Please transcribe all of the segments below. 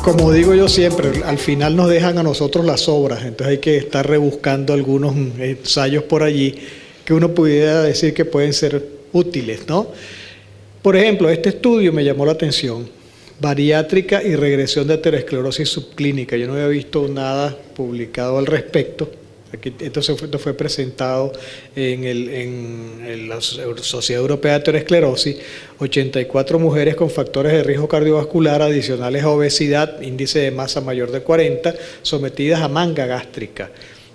Como digo yo siempre, al final nos dejan a nosotros las obras, entonces hay que estar rebuscando algunos ensayos por allí que uno pudiera decir que pueden ser útiles, ¿no? Por ejemplo, este estudio me llamó la atención, bariátrica y regresión de aterosclerosis subclínica. Yo no había visto nada publicado al respecto. Esto fue presentado en la Sociedad Europea de Aterosclerosis. 84 mujeres con factores de riesgo cardiovascular adicionales a obesidad, índice de masa mayor de 40, sometidas a manga gástrica.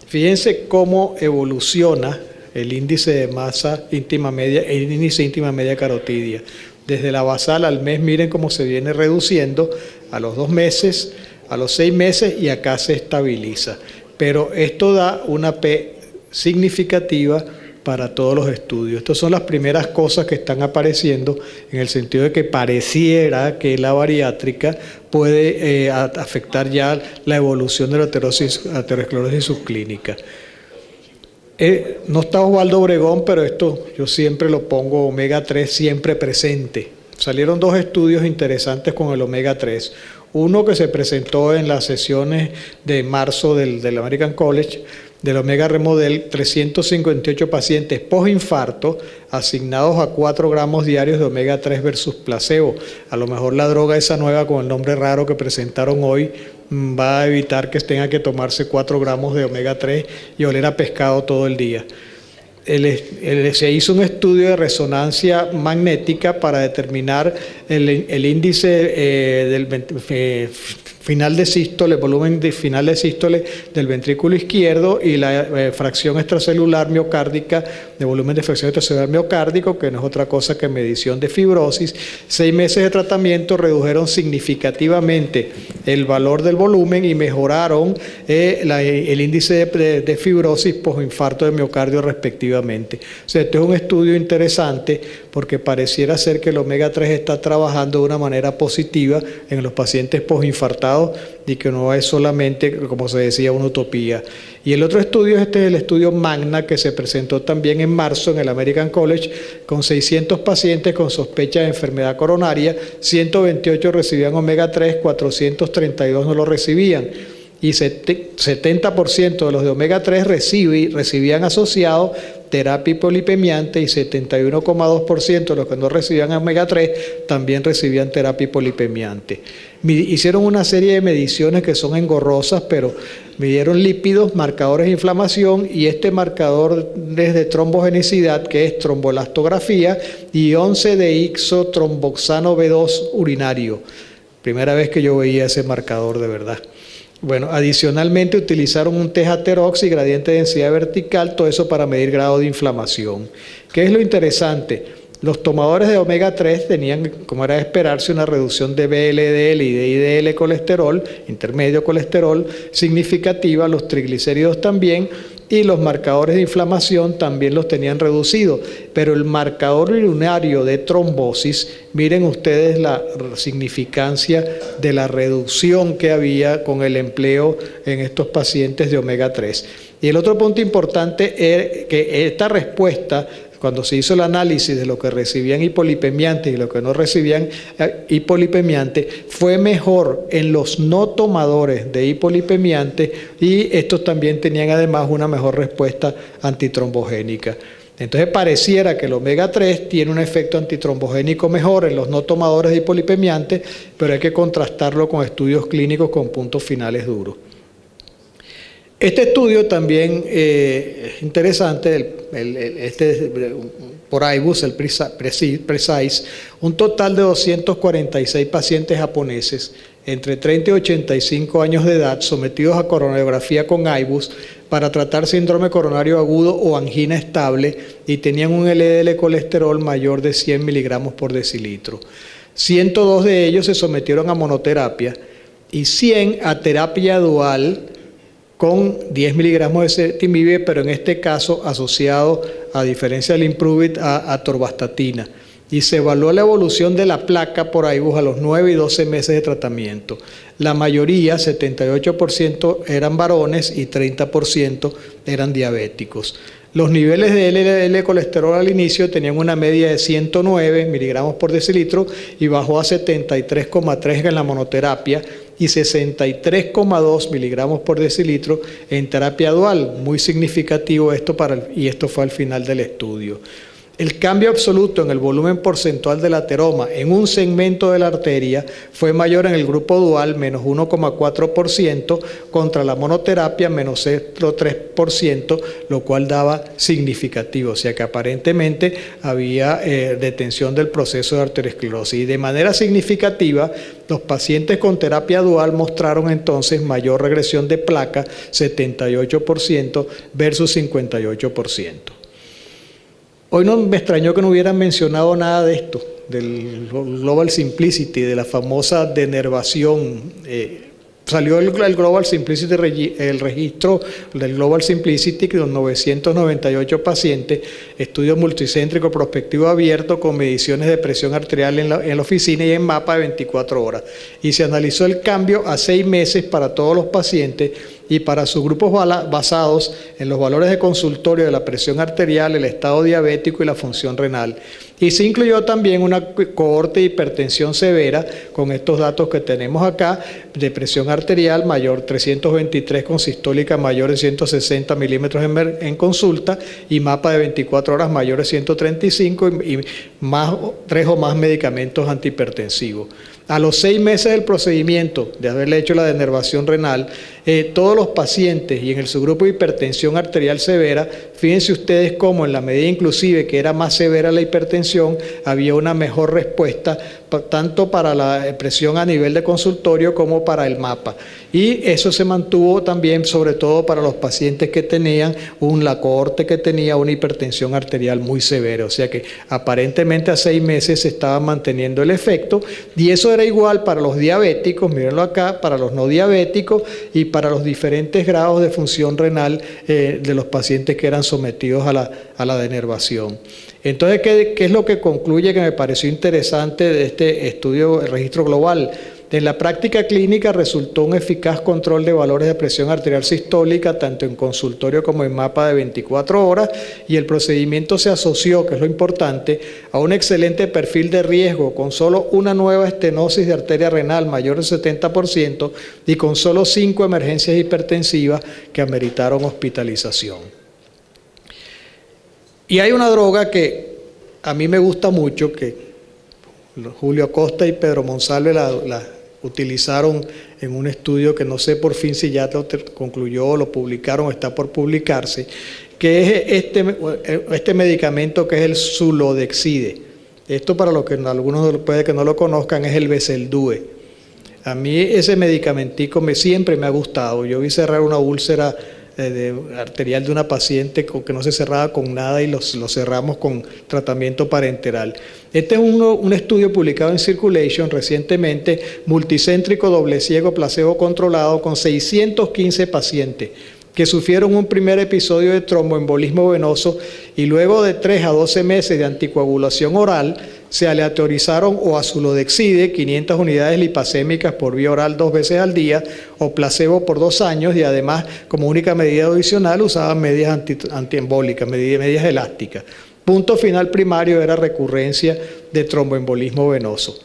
Fíjense cómo evoluciona el índice de masa íntima media, el índice íntima media carotidia. Desde la basal al mes, miren cómo se viene reduciendo a los 2 meses, a los 6 meses y acá se estabiliza. Pero esto da una P significativa para todos los estudios. Estas son las primeras cosas que están apareciendo en el sentido de que pareciera que la bariátrica puede afectar ya la evolución de la aterosclerosis subclínica. No está Osvaldo Obregón, pero esto yo siempre lo pongo, omega 3 siempre presente. Salieron 2 estudios interesantes con el omega 3. Uno que se presentó en las sesiones de marzo del American College, del Omega Remodel, 358 pacientes posinfarto asignados a 4 gramos diarios de omega 3 versus placebo. A lo mejor la droga esa nueva con el nombre raro que presentaron hoy va a evitar que tenga que tomarse 4 gramos de omega 3 y oler a pescado todo el día. Se hizo un estudio de resonancia magnética para determinar el índice del final de sístole, el volumen de final de sístole del ventrículo izquierdo y la fracción extracelular miocárdica, de volumen de fracción extracelular miocárdico, que no es otra cosa que medición de fibrosis. 6 meses de tratamiento redujeron significativamente el valor del volumen y mejoraron el índice de fibrosis posinfarto de miocardio respectivamente. O sea, este es un estudio interesante porque pareciera ser que el omega 3 está trabajando de una manera positiva en los pacientes posinfartados y que no es solamente, como se decía, una utopía. Y el otro estudio es el estudio MAGNA, que se presentó también en marzo en el American College con 600 pacientes con sospecha de enfermedad coronaria, 128 recibían omega 3, 432 no lo recibían. Y 70% de los de omega 3 recibían asociado terapia hipolipemiante y 71,2% de los que no recibían omega 3 también recibían terapia hipolipemiante. Hicieron una serie de mediciones que son engorrosas, pero midieron lípidos, marcadores de inflamación y este marcador de trombogenicidad, que es trombolastografía, y 11 de ixotromboxano B2 urinario. Primera vez que yo veía ese marcador de verdad. Bueno, adicionalmente utilizaron un THTerox y gradiente de densidad vertical, todo eso para medir grado de inflamación. ¿Qué es lo interesante? Los tomadores de omega 3 tenían, como era de esperarse, una reducción de VLDL y de IDL colesterol, intermedio colesterol, significativa, los triglicéridos también, y los marcadores de inflamación también los tenían reducidos, pero el marcador urinario de trombosis, miren ustedes la significancia de la reducción que había con el empleo en estos pacientes de omega 3. Y el otro punto importante es que esta respuesta, cuando se hizo el análisis de lo que recibían hipolipemiante y lo que no recibían hipolipemiante, fue mejor en los no tomadores de hipolipemiante y estos también tenían además una mejor respuesta antitrombogénica. Entonces pareciera que el omega 3 tiene un efecto antitrombogénico mejor en los no tomadores de hipolipemiante, pero hay que contrastarlo con estudios clínicos con puntos finales duros. Este estudio también es interesante, por IBUS, el PRECISE, un total de 246 pacientes japoneses entre 30 y 85 años de edad sometidos a coronariografía con IBUS para tratar síndrome coronario agudo o angina estable y tenían un LDL colesterol mayor de 100 miligramos por decilitro. 102 de ellos se sometieron a monoterapia y 100 a terapia dual con 10 miligramos de ezetimibe, pero en este caso asociado, a diferencia del Improvit, a atorvastatina. Y se evaluó la evolución de la placa por IBUS a los 9 y 12 meses de tratamiento. La mayoría, 78%, eran varones y 30% eran diabéticos. Los niveles de LDL colesterol al inicio tenían una media de 109 miligramos por decilitro y bajó a 73,3 en la monoterapia y 63,2 miligramos por decilitro en terapia dual. Muy significativo esto y esto fue al final del estudio. El cambio absoluto en el volumen porcentual del ateroma en un segmento de la arteria fue mayor en el grupo dual, menos 1,4%, contra la monoterapia, menos 0,3%, lo cual daba significativo, o sea que aparentemente había detención del proceso de arteriosclerosis. Y de manera significativa, los pacientes con terapia dual mostraron entonces mayor regresión de placa, 78% versus 58%. Hoy no me extrañó que no hubieran mencionado nada de esto, del Global Simplicity, de la famosa denervación. Salió el Global Simplicity, el registro del Global Simplicity con 998 pacientes, estudio multicéntrico prospectivo abierto con mediciones de presión arterial en la oficina y en mapa de 24 horas. Y se analizó el cambio a 6 meses para todos los pacientes y para sus grupos basados en los valores de consultorio de la presión arterial, el estado diabético y la función renal. Y se incluyó también una cohorte de hipertensión severa con estos datos que tenemos acá, de presión arterial mayor 323 con sistólica mayor de 160 milímetros en consulta y mapa de 24 horas mayor de 135 y más 3 o más medicamentos antihipertensivos. A los 6 meses del procedimiento de haberle hecho la denervación renal, todos los pacientes y en el subgrupo de hipertensión arterial severa, fíjense ustedes cómo en la medida inclusive que era más severa la hipertensión, había una mejor respuesta tanto para la presión a nivel de consultorio como para el mapa. Y eso se mantuvo también sobre todo para los pacientes que tenían la cohorte que tenía una hipertensión arterial muy severa. O sea que aparentemente a 6 meses se estaba manteniendo el efecto y eso era igual para los diabéticos, mírenlo acá, para los no diabéticos y para los diferentes grados de función renal de los pacientes que eran sometidos a la denervación. Entonces, ¿qué es lo que concluye que me pareció interesante de este estudio, el registro global? En la práctica clínica resultó un eficaz control de valores de presión arterial sistólica, tanto en consultorio como en mapa de 24 horas, y el procedimiento se asoció, que es lo importante, a un excelente perfil de riesgo, con solo una nueva estenosis de arteria renal mayor del 70% y con solo 5 emergencias hipertensivas que ameritaron hospitalización. Y hay una droga que a mí me gusta mucho, que Julio Acosta y Pedro Monsalve la utilizaron en un estudio que no sé por fin si ya lo concluyó o lo publicaron o está por publicarse, que es este medicamento que es el Sulodexide. Esto para los que algunos puede que no lo conozcan es el Bezeldue. A mí ese medicamentico siempre me ha gustado. Yo vi cerrar una úlcera arterial de una paciente que no se cerraba con nada y lo cerramos con tratamiento parenteral. Este es un estudio publicado en Circulation recientemente, multicéntrico, doble ciego, placebo controlado, con 615 pacientes que sufrieron un primer episodio de tromboembolismo venoso y luego de 3 a 12 meses de anticoagulación oral se aleatorizaron o a Sulodexide, 500 unidades lipacémicas por vía oral 2 veces al día, o placebo por 2 años, y además como única medida adicional usaban medidas antiembólicas, medidas elásticas. Punto final primario era recurrencia de tromboembolismo venoso.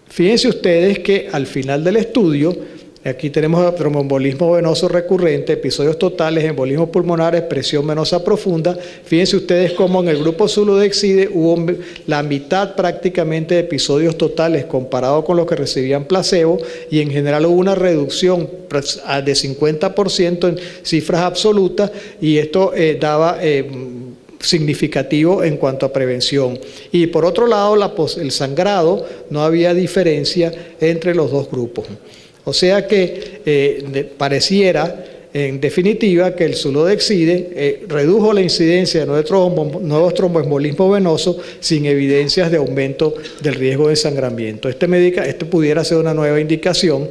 Fíjense ustedes que al final del estudio, aquí tenemos tromboembolismo venoso recurrente, episodios totales, embolismos pulmonares, presión venosa profunda. Fíjense ustedes cómo en el grupo Sulodexide hubo la mitad prácticamente de episodios totales comparado con los que recibían placebo, y en general hubo una reducción de 50% en cifras absolutas, y esto daba significativo en cuanto a prevención. Y por otro lado, el sangrado, no había diferencia entre los dos grupos. O sea que pareciera, en definitiva, que el Sulodexide redujo la incidencia de nuevos tromboembolismos venosos sin evidencias de aumento del riesgo de ensangramiento. Este pudiera ser una nueva indicación,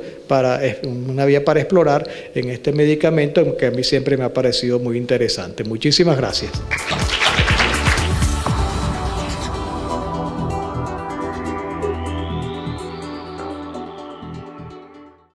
una vía para explorar en este medicamento, que a mí siempre me ha parecido muy interesante. Muchísimas gracias.